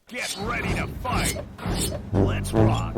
Get ready to fight. Let's rock.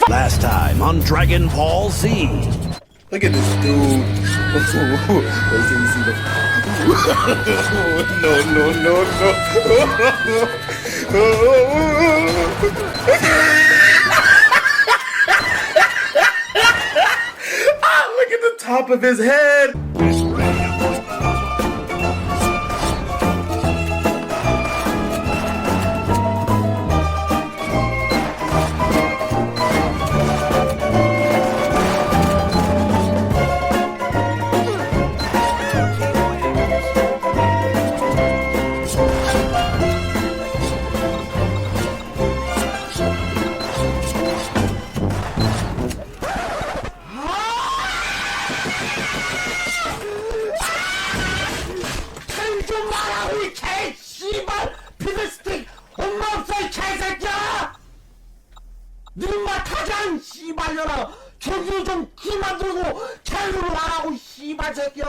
Last time on Dragon Ball Z. Look at this dude. Wait till you see the. No. Look at the top of his head. 니마 타잔 씨발려라 저기 좀 그만 두고 자유로 하라고 씨발 새끼야.